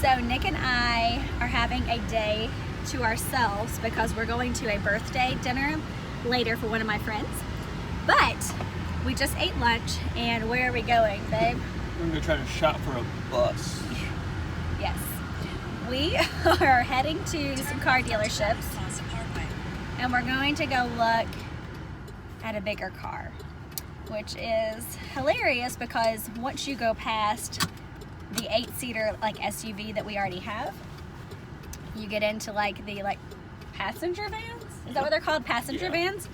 So Nick and I are having a day to ourselves because we're going to a birthday dinner later for one of my friends. But we just ate lunch, and where are we going, babe? We're gonna try to shop for a bus. Yes. We are heading to some car dealerships, and we're going to go look at a bigger car, which is hilarious because once you go past the 8-seater like SUV that we already have, you get into like the passenger vans. Is that what they're called? Passenger vans,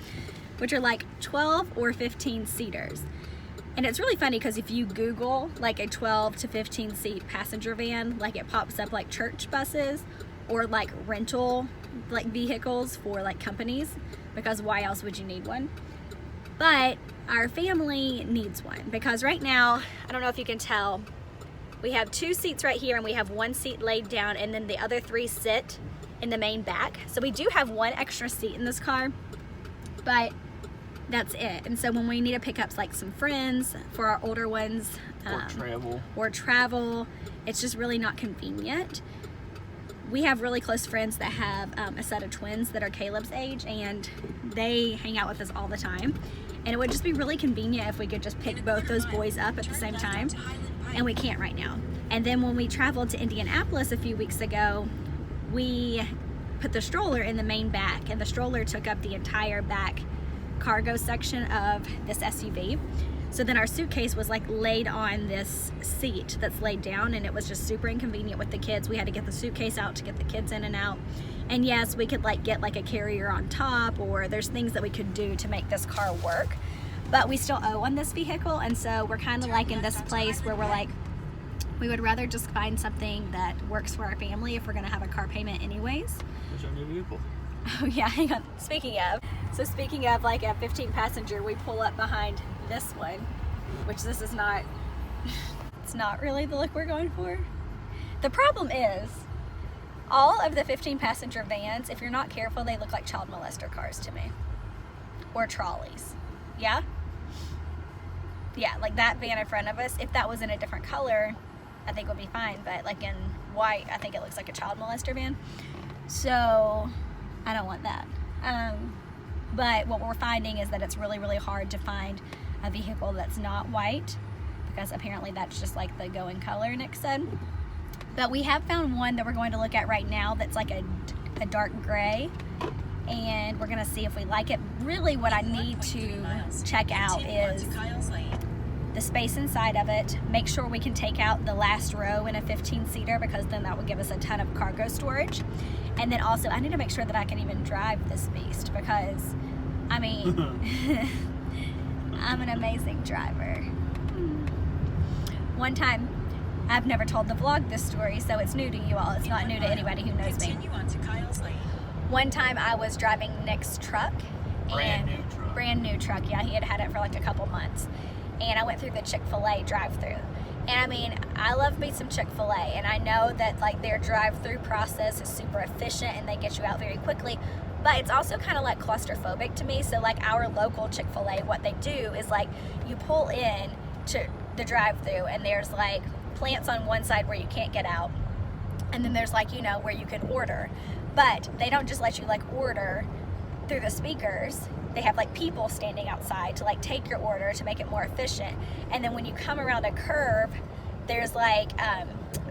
which are like 12 or 15 seaters. And it's really funny because if you Google like a 12 to 15 seat passenger van, like it pops up like church buses or like rental like vehicles for like companies, because why else would you need one? But our family needs one because right now, I don't know if you can tell, we have 2 seats right here and we have 1 seat laid down, and then the other 3 sit in the main back. So we do have 1 extra seat in this car, but that's it. And so when we need to pick up like some friends for our older ones, or travel, it's just really not convenient. We have really close friends that have a set of twins that are Caleb's age, and they hang out with us all the time. And it would just be really convenient if we could just pick both those boys up at the same time, and we can't right now. And then when we traveled to Indianapolis a few weeks ago, we put the stroller in the main back, and the stroller took up the entire back cargo section of this SUV. So then our suitcase was like laid on this seat that's laid down, and it was just super inconvenient with the kids. We had to get the suitcase out to get the kids in and out. And yes, we could like get like a carrier on top, or there's things that we could do to make this car work, but we still owe on this vehicle. And so we're kind of like in this place where we're like, we would rather just find something that works for our family if we're gonna have a car payment anyways. There's our new vehicle. Oh yeah, hang on. Speaking of like a 15 passenger, we pull up behind this one, which this is not, it's not really the look we're going for. The problem is, all of the 15 passenger vans, if you're not careful, they look like child molester cars to me. Or trolleys. Yeah? Yeah, like that van in front of us, if that was in a different color, I think would be fine. But like in white, I think it looks like a child molester van. So I don't want that. But what we're finding is that it's really, really hard to find a vehicle that's not white, because apparently that's just like the going color, Nick said. But we have found one that we're going to look at right now that's like a dark gray, and we're gonna see if we like it. Really what I need to check out is the space inside of it. Make sure we can take out the last row in a 15-seater, because then that would give us a ton of cargo storage. And then also I need to make sure that I can even drive this beast, because I mean I'm an amazing driver. One time, I've never told the vlog this story, so it's new to you all. It's not new to anybody who knows me. One time I was driving Nick's truck. Brand new truck, yeah. He had had it for like a couple months. And I went through the Chick-fil-A drive-thru. And I mean, I love me some Chick-fil-A, and I know that like their drive-thru process is super efficient and they get you out very quickly, but it's also kind of like claustrophobic to me. So like our local Chick-fil-A, what they do is like you pull in to the drive-thru, and there's like plants on one side where you can't get out, and then there's like, you know, where you can order, but they don't just let you like order through the speakers. They have like people standing outside to like take your order to make it more efficient. And then when you come around a curve, there's like a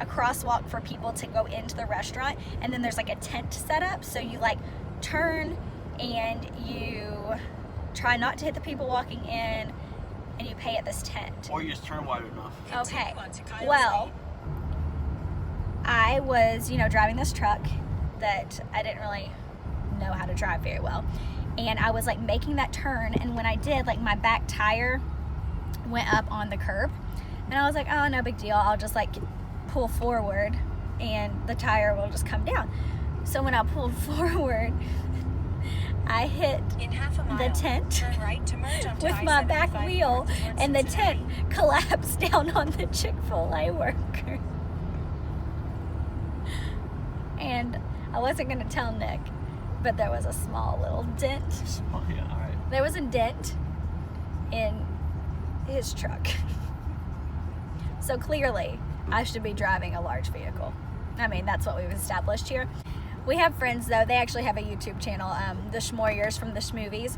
crosswalk for people to go into the restaurant, and then there's like a tent set up, so you like turn and you try not to hit the people walking in, and you pay at this tent. Or you just turn wide enough. Okay, well, I was, you know, driving this truck that I didn't really know how to drive very well, and I was like making that turn, and when I did, like my back tire went up on the curb, and I was like, oh, no big deal, I'll just like pull forward and the tire will just come down. So when I pulled forward, I hit the tent with my back wheel, and the tent collapsed down on the Chick-fil-A worker. And I wasn't going to tell Nick, but there was a small little dent. Yeah, all right. There was a dent in his truck. So clearly, I should be driving a large vehicle. I mean, that's what we've established here. We have friends, though. They actually have a YouTube channel, the Schmoyers from the Schmovies.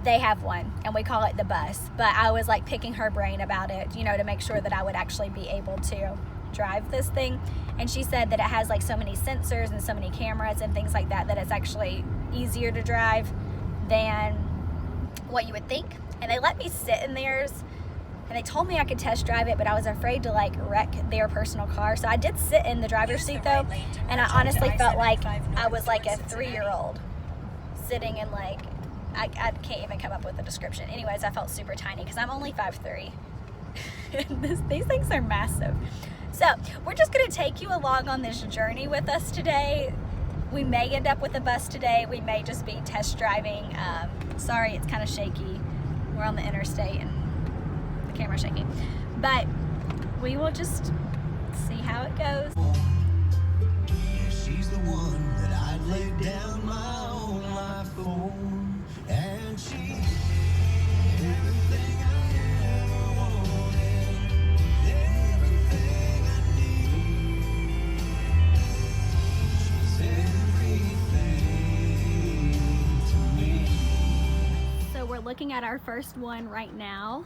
They have one, and we call it The Bus. But I was like picking her brain about it, you know, to make sure that I would actually be able to drive this thing. And she said that it has like so many sensors and so many cameras and things like that, that it's actually easier to drive than what you would think. And they let me sit in theirs, and they told me I could test drive it, but I was afraid to like wreck their personal car. So I did sit in the driver's seat though, and I honestly felt like I was like a 3-year-old sitting in like, I can't even come up with a description. Anyways, I felt super tiny because I'm only 5'3". These things are massive. So we're just gonna take you along on this journey with us today. We may end up with a bus today. We may just be test driving. Sorry, it's kind of shaky. We're on the interstate and the camera's shaking. But we will just see how it goes. Yeah, she's the one that I'd lay down my own life for. And she's everything I ever wanted, everything I need. She's everything to me. So we're looking at our first one right now,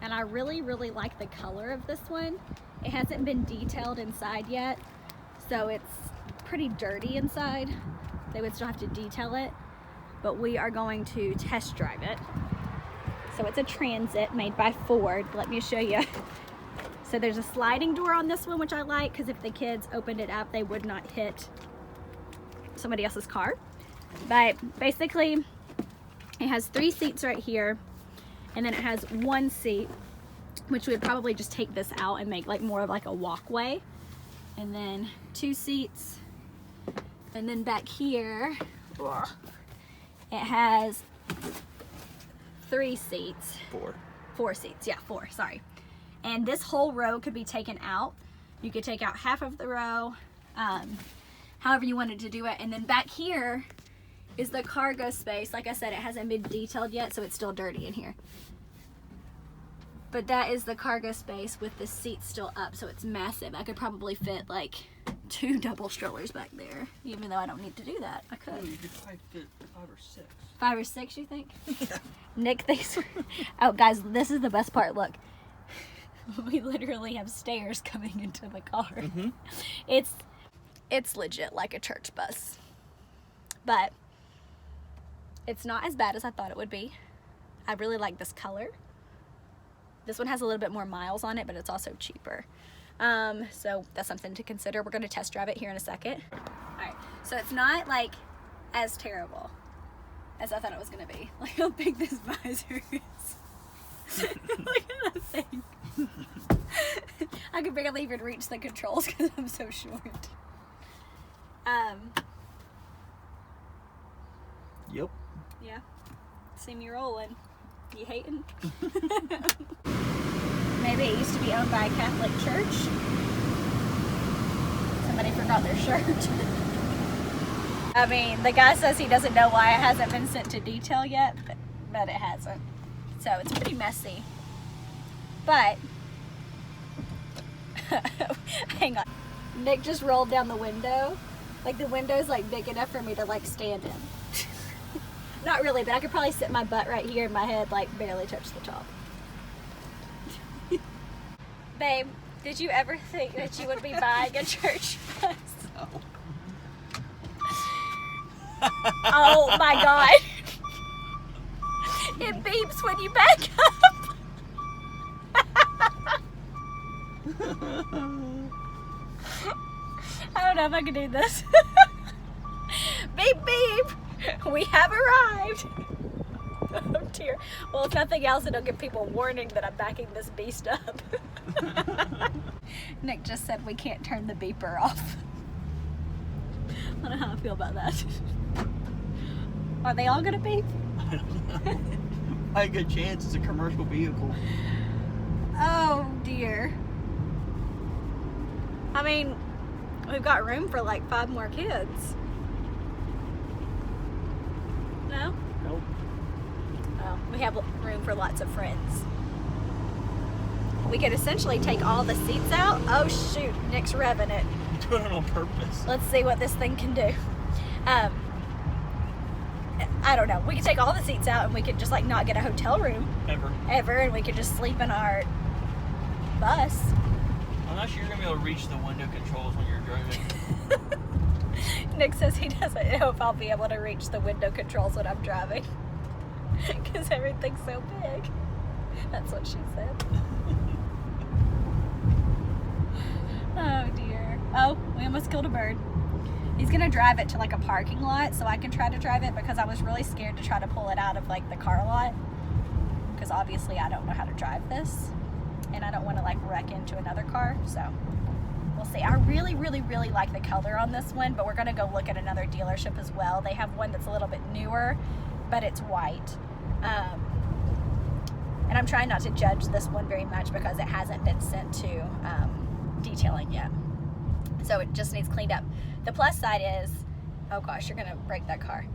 and I really like the color of this one. It hasn't been detailed inside yet, so it's pretty dirty inside. They would still have to detail it, but we are going to test drive it. So it's a Transit made by Ford. Let me show you. So there's a sliding door on this one, which I like, because if the kids opened it up, they would not hit somebody else's car. But basically, it has 3 seats right here, and then it has 1 seat, which we would probably just take this out and make like more of like a walkway. And then 2 seats. And then back here, it has 3 seats. 4 seats, yeah, 4, sorry. And this whole row could be taken out. You could take out half of the row, however you wanted to do it. And then back here is the cargo space. Like I said, it hasn't been detailed yet, so it's still dirty in here. But that is the cargo space with the seats still up, so it's massive. I could probably fit like 2 double strollers back there, even though I don't need to do that. I could. You could probably fit 5 or 6. 5 or 6, you think? Yeah. Nick thinks. Oh, guys, this is the best part. Look, we literally have stairs coming into the car. Mm-hmm. It's legit like a church bus, but it's not as bad as I thought it would be. I really like this color. This one has a little bit more miles on it, but it's also cheaper. So that's something to consider. We're going to test drive it here in a second. All right, so it's not like as terrible as I thought it was going to be. Like how big this visor is. Look at that thing. I could barely even reach the controls because I'm so short. Yep. Yeah. See me rolling. You hating? Maybe it used to be owned by a Catholic church. Somebody forgot their shirt. I mean, the guy says he doesn't know why it hasn't been sent to detail yet, but it hasn't. So it's pretty messy. But, hang on. Nick just rolled down the window. Like the window's like big enough for me to like stand in. Not really, but I could probably sit my butt right here and my head like barely touch the top. Babe, did you ever think that you would be buying a church bus? No. Oh my god. It beeps when you back up. I don't know if I can do this. Beep beep. We have arrived. Oh dear. Well, if nothing else, it'll give people warning that I'm backing this beast up. Nick just said we can't turn the beeper off. I don't know how I feel about that. Are they all gonna beep? I don't know. I had a good chance. It's a commercial vehicle. Oh dear. I mean, we've got room for like 5 more kids. No? Nope. Oh, we have room for lots of friends. we could essentially take all the seats out. Oh shoot, Nick's revving it. You're doing it on purpose. Let's see what this thing can do. I don't know. We could take all the seats out and we could just like not get a hotel room ever, and we could just sleep in our bus. I'm not sure you're gonna be able to reach the window controls when you're driving. Nick says he doesn't know if I'll be able to reach the window controls when I'm driving because everything's so big. That's what she said. Oh dear. Oh, we almost killed a bird. He's gonna drive it to like a parking lot so I can try to drive it, because I was really scared to try to pull it out of like the car lot, because obviously I don't know how to drive this and I don't want to like wreck into another car. So we'll see. I really like the color on this one, but we're gonna go look at another dealership as well. They have one that's a little bit newer, but it's white. And I'm trying not to judge this one very much because it hasn't been sent to detailing yet. So it just needs cleaned up. The plus side is, oh gosh, you're gonna break that car.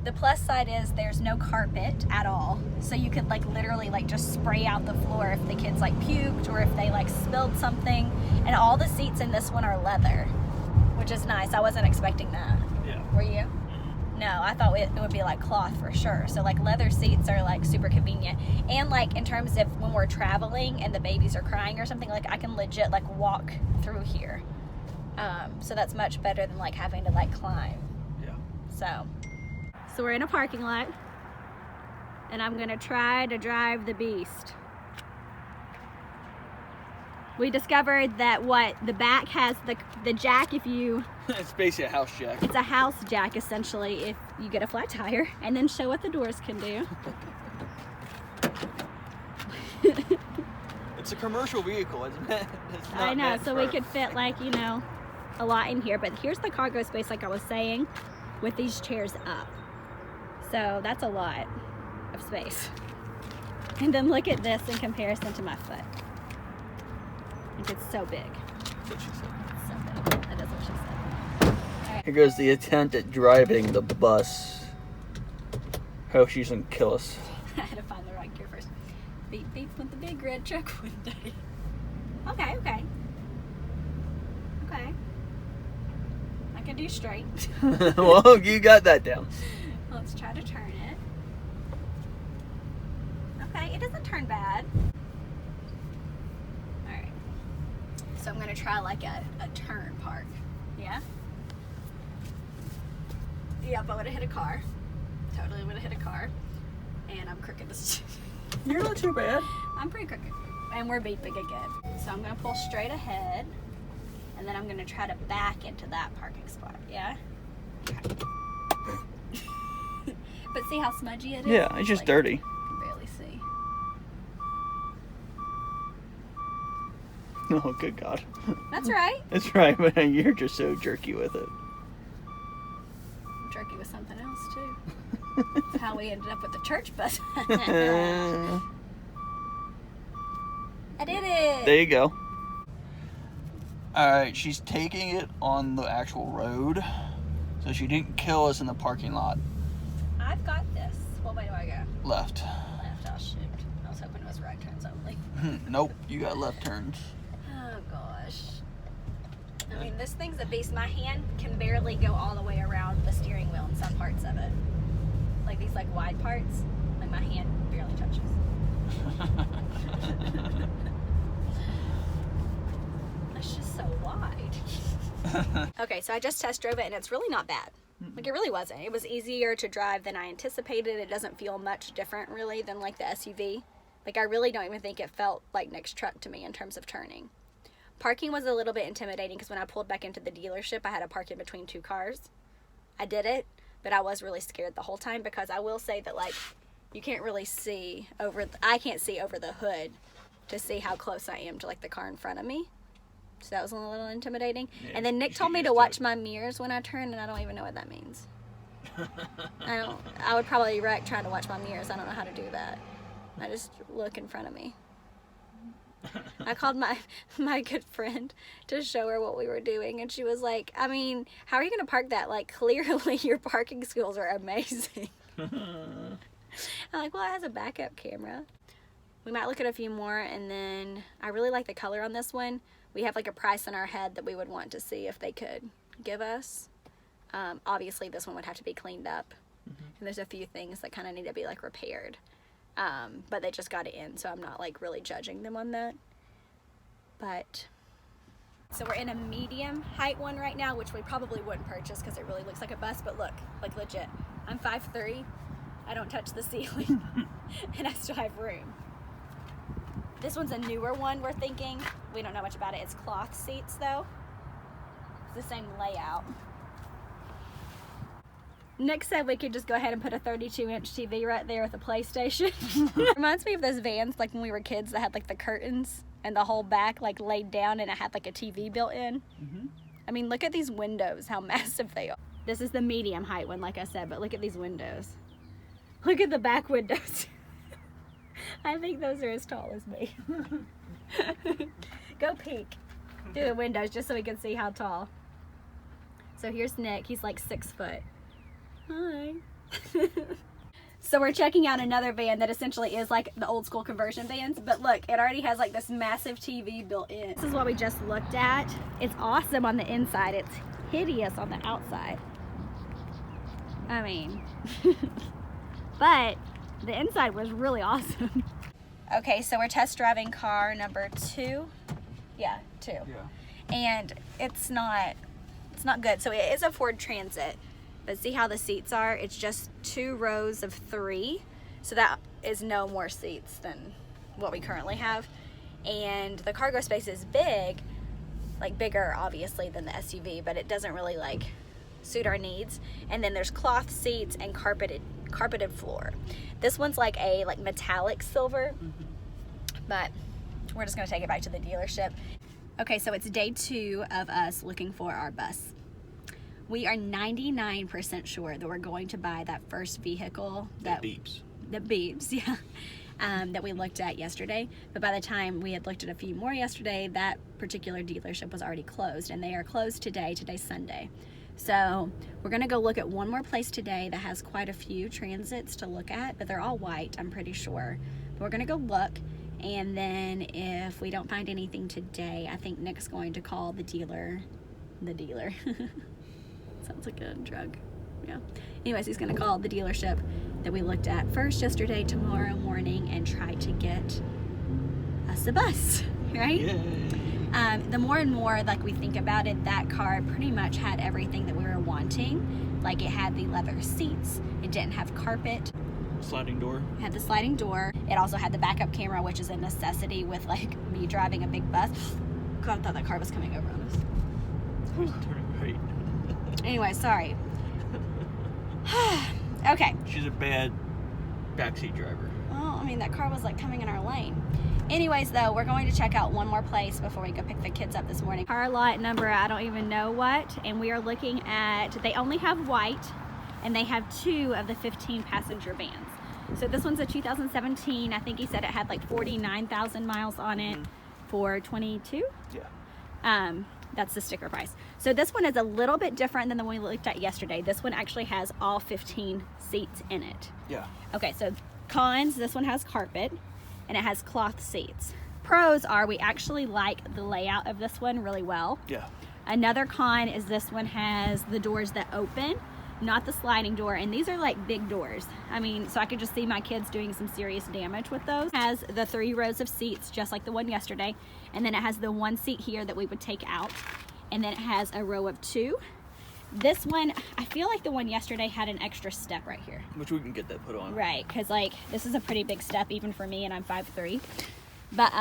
The plus side is there's no carpet at all. So you could like literally like just spray out the floor if the kids like puked or if they like spilled something. And all the seats in this one are leather, which is nice. I wasn't expecting that. Yeah. Were you? No, I thought it would be like cloth for sure. So like leather seats are like super convenient. And like in terms of when we're traveling and the babies are crying or something, like I can legit like walk through here. So that's much better than like having to like climb. Yeah. So we're in a parking lot and I'm gonna try to drive the beast. We discovered that the back has the jack if you... It's basically a house jack. It's a house jack essentially if you get a flat tire, and then show what the doors can do. It's a commercial vehicle, isn't it? It's not I know, meant so for... we could fit like, you know, a lot in here, but here's the cargo space like I was saying with these chairs up. So that's a lot of space. And then look at this in comparison to my foot. Like it's so big. That's what she said. It's so big. That is what she said. All right. Here goes the attempt at driving the bus. Hope she doesn't kill us. I had to find the right gear first. Beep beep with the big red truck one day. Okay. I can do straight. Well, you got that down. Let's try to turn it. Okay, it doesn't turn bad. Alright. So I'm gonna try like a turn park. Yeah? Yep, I would have hit a car. Totally would have hit a car. And I'm crooked. You're not too bad. I'm pretty crooked. And we're beeping again. So I'm gonna pull straight ahead. And then I'm gonna try to back into that parking spot. Yeah? Okay. But see how smudgy it is? Yeah, it's just like, dirty. You can barely see. Oh, good God. That's right. That's right, but you're just so jerky with it. I'm jerky with something else too. That's how we ended up with the church bus. There I did it. you go. Alright, she's taking it on the actual road. So she didn't kill us in the parking lot. I've got this. What way do I go? Left. Left. Oh shoot. I was hoping it was right turns only. Nope, you got left turns. Oh gosh. I mean, this thing's a beast. My hand can barely go all the way around the steering wheel in some parts of it. Like these like wide parts. Like my hand barely touches. It's just so wide. Okay, so I just test drove it and it's really not bad. Like it really wasn't. It was easier to drive than I anticipated. It doesn't feel much different really than like the SUV. Like I really don't even think it felt like Nick's truck to me in terms of turning. Parking was a little bit intimidating because when I pulled back into the dealership, I had to park in between two cars. I did it, but I was really scared the whole time because I will say that like you can't really see over, I can't see over the hood to see how close I am to like the car in front of me. So that was a little intimidating. Yeah, and then Nick told me to watch my mirrors when I turn, and I don't even know what that means. I would probably wreck trying to watch my mirrors. I don't know how to do that. I just look in front of me. I called my good friend to show her what we were doing, and she was like, I mean, how are you going to park that? Like, clearly your parking skills are amazing. I'm like, well, it has a backup camera. we might look at a few more, and then I really like the color on this one. We have like a price in our head that we would want to see if they could give us. Obviously this one would have to be cleaned up, and there's a few things that kind of need to be like repaired, but they just got it in, so I'm not like really judging them on that. But so we're in a medium height one right now, which we probably wouldn't purchase because it really looks like a bus, but look, like legit, I'm 5'3", I don't touch the ceiling, and I still have room. This one's a newer one, we're thinking. We don't know much about it. It's cloth seats though. It's the same layout. Nick said we could just go ahead and put a 32-inch TV right there with a PlayStation. Reminds me of those vans like when we were kids that had like the curtains and the whole back like laid down and it had like a TV built in. I mean, look at these windows, how massive they are. This is the medium height one, like I said, but look at these windows. Look at the back windows. I think those are as tall as me. Go peek through the windows just so we can see how tall. So here's Nick, he's like 6 foot. Hi. So we're checking out another van that essentially is like the old school conversion vans, but look, it already has like this massive TV built in. This is what we just looked at. It's awesome on the inside. It's hideous on the outside. I mean, but the inside was really awesome. Okay, so we're test driving car number 2. Yeah, 2. Yeah. And it's not good. So it is a Ford Transit, but see how the seats are? It's just 2 rows of 3. So that is no more seats than what we currently have. And the cargo space is big, like bigger obviously than the SUV, but it doesn't really like suit our needs. And then there's cloth seats and carpeted floor. This one's like a metallic silver, but we're just gonna take it back to the dealership. Okay, so it's day 2 of us looking for our bus. We are 99% sure that we're going to buy that first vehicle that beeps, yeah, that we looked at yesterday. But by the time we had looked at a few more yesterday, that particular dealership was already closed, and they are closed today. Today's Sunday. So we're gonna go look at one more place today that has quite a few transits to look at, but they're all white, I'm pretty sure. But we're gonna go look, and then if we don't find anything today, I think Nick's going to call the dealer. Sounds like a drug. Yeah. Anyways, he's gonna call the dealership that we looked at first yesterday tomorrow morning and try to get us a bus, right? Yay. The more and more like we think about it, that car pretty much had everything that we were wanting. Like it had the leather seats, it didn't have carpet. Sliding door. It had the sliding door. It also had the backup camera, which is a necessity with like me driving a big bus. God, I thought that car was coming over on us. Turning right. Anyway, sorry. Okay. She's a bad backseat driver. Well, I mean, that car was like coming in our lane. Anyways, though, we're going to check out one more place before we go pick the kids up this morning. Car lot number, I don't even know what, and we are looking at, they only have white, and they have 2 of the 15 passenger vans. So this one's a 2017. I think he said it had like 49,000 miles on it for 22. Yeah. That's the sticker price. So this one is a little bit different than the one we looked at yesterday. This one actually has all 15 seats in it. Yeah. Okay, so cons, this one has carpet and it has cloth seats. Pros are we actually like the layout of this one really well. Yeah. Another con is this one has the doors that open, not the sliding door, and these are like big doors. I mean, so I could just see my kids doing some serious damage with those. It has the 3 rows of seats just like the one yesterday, and then it has the 1 seat here that we would take out, and then it has a row of 2. This one, I feel like the one yesterday had an extra step right here. Which we can get that put on. Right, because like this is a pretty big step even for me, and I'm 5'3". But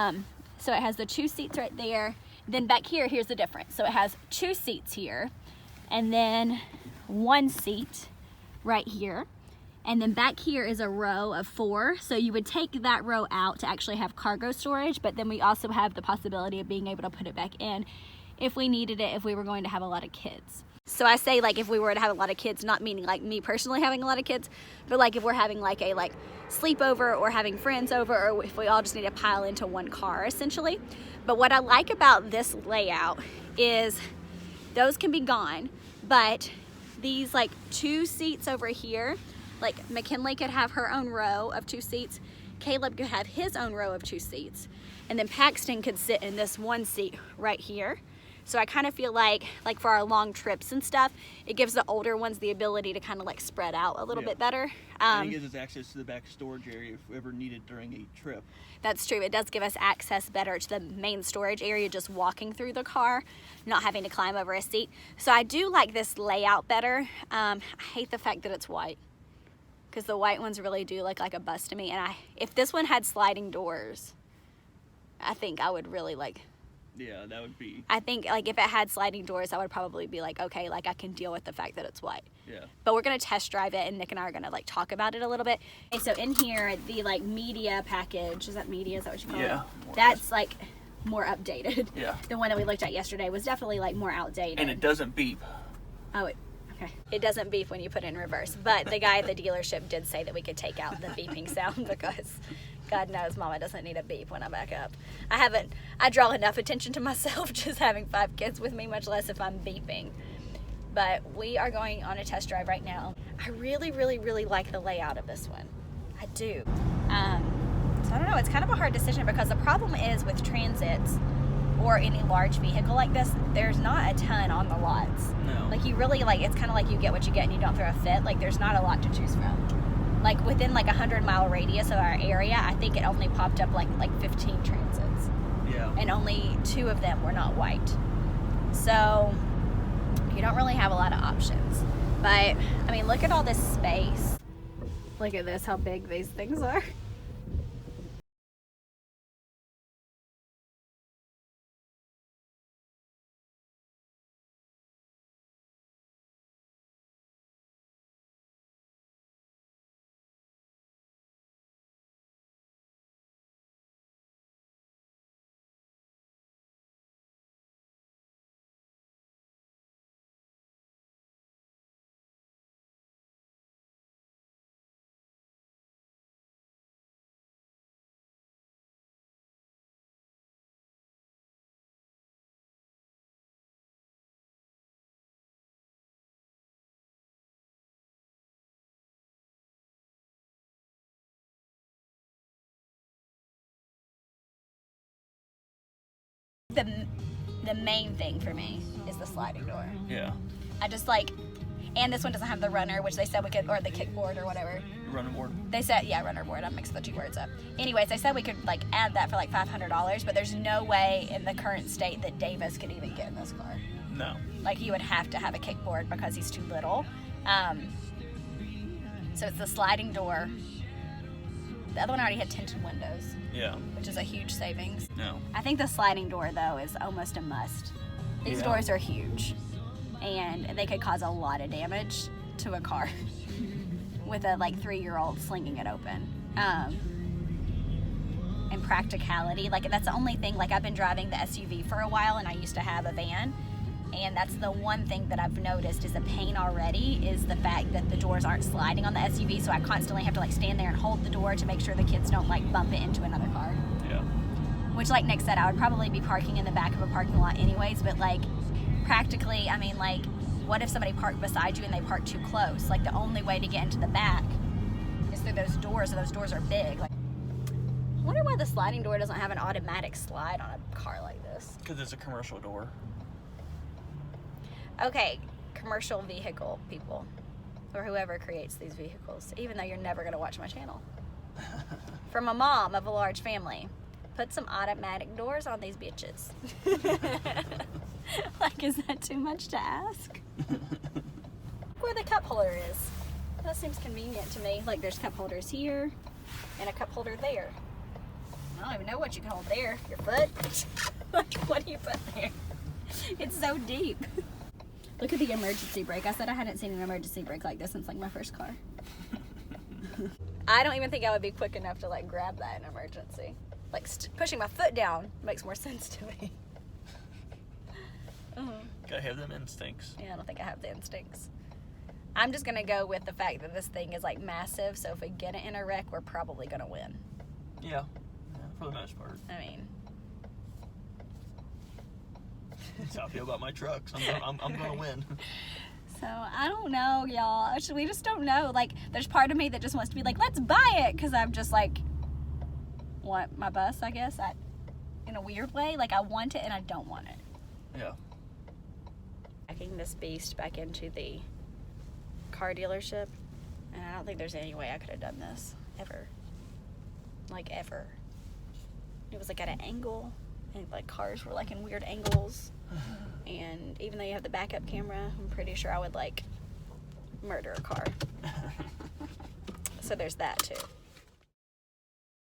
so it has the 2 seats right there. Then back here, here's the difference. So it has 2 seats here, and then 1 seat right here, and then back here is a row of 4. So you would take that row out to actually have cargo storage, but then we also have the possibility of being able to put it back in if we needed it, if we were going to have a lot of kids. So I say like if we were to have a lot of kids, not meaning like me personally having a lot of kids, but like if we're having like a sleepover or having friends over, or if we all just need to pile into one car essentially. But what I like about this layout is those can be gone, but these like 2 seats over here, like McKinley could have her own row of 2 seats, Caleb could have his own row of 2 seats, and then Paxton could sit in this one seat right here. So I kind of feel like for our long trips and stuff, it gives the older ones the ability to kind of like spread out a little bit better. And it gives us access to the back storage area if ever needed during a trip. That's true. It does give us access better to the main storage area just walking through the car, not having to climb over a seat. So I do like this layout better. I hate the fact that it's white, because the white ones really do look like a bust to me. And if this one had sliding doors, I think I would really like. Yeah, that would be. I think like if it had sliding doors, I would probably be like, okay, like I can deal with the fact that it's white. Yeah. But we're gonna test drive it, and Nick and I are gonna like talk about it a little bit. And so in here, the like media package, is that media? Is that what you call it? Yeah. That's like more updated. Yeah. The one that we looked at yesterday was definitely like more outdated. And it doesn't beep. Oh, okay. It doesn't beep when you put it in reverse. But the guy at the dealership did say that we could take out the beeping sound, because God knows Mama doesn't need a beep when I back up. I draw enough attention to myself just having 5 kids with me, much less if I'm beeping. But we are going on a test drive right now. I really, really, really like the layout of this one. I do. So I don't know, it's kind of a hard decision, because the problem is with Transits or any large vehicle like this, there's not a ton on the lots. No. Like you really it's kind of like you get what you get and you don't throw a fit. Like there's not a lot to choose from. Like within like 100-mile radius of our area, I think it only popped up like 15 Transits. Yeah. And only 2 of them were not white. So you don't really have a lot of options. But I mean, look at all this space. Look at this, how big these things are. The main thing for me is the sliding door. Yeah. I just and this one doesn't have the runner, which they said we could, or the kickboard or whatever. Running board. They said, yeah, runner board. I mixed the 2 words up. Anyways, they said we could add that for $500, but there's no way in the current state that Davis could even get in this car. No. He would have to have a kickboard because he's too little. So it's the sliding door. The other one already had tinted windows. Yeah. Which is a huge savings. No. I think the sliding door, though, is almost a must. These doors are huge, and they could cause a lot of damage to a car with a 3-year-old slinging it open. And practicality, that's the only thing. I've been driving the SUV for a while, and I used to have a van, and that's the one thing that I've noticed is a pain already, is the fact that the doors aren't sliding on the SUV, so I constantly have to stand there and hold the door to make sure the kids don't bump it into another car. Yeah. Which, like Nick said, I would probably be parking in the back of a parking lot anyways, but practically, I mean, what if somebody parked beside you and they parked too close? The only way to get into the back is through those doors, and those doors are big. I wonder why the sliding door doesn't have an automatic slide on a car like this. Because it's a commercial door. Okay, commercial vehicle people, or whoever creates these vehicles, even though you're never going to watch my channel. From a mom of a large family, put some automatic doors on these bitches. Is that too much to ask? Where the cup holder is. That seems convenient to me. There's cup holders here and a cup holder there. I don't even know what you can hold there. Your foot? What do you put there? It's so deep. Look at the emergency brake. I said I hadn't seen an emergency brake like this since my first car. I don't even think I would be quick enough to grab that in emergency. Pushing my foot down makes more sense to me. Gotta have them instincts. Yeah, I don't think I have the instincts. I'm just gonna go with the fact that this thing is massive, so if we get it in a wreck, we're probably gonna win. Yeah, for the most part. I mean, That's how I feel about my trucks. I'm gonna win. so I don't know, y'all. We just don't know. There's part of me that just wants to be let's buy it, because I'm just want my bus, I guess, in a weird way. Like, I want it and I don't want it. Yeah. Packing this beast back into the car dealership, and I don't think there's any way I could have done this ever. Like, ever. It was like at an angle, and like cars were like in weird angles. And even though you have the backup camera, I'm pretty sure I would like murder a car. So there's that too.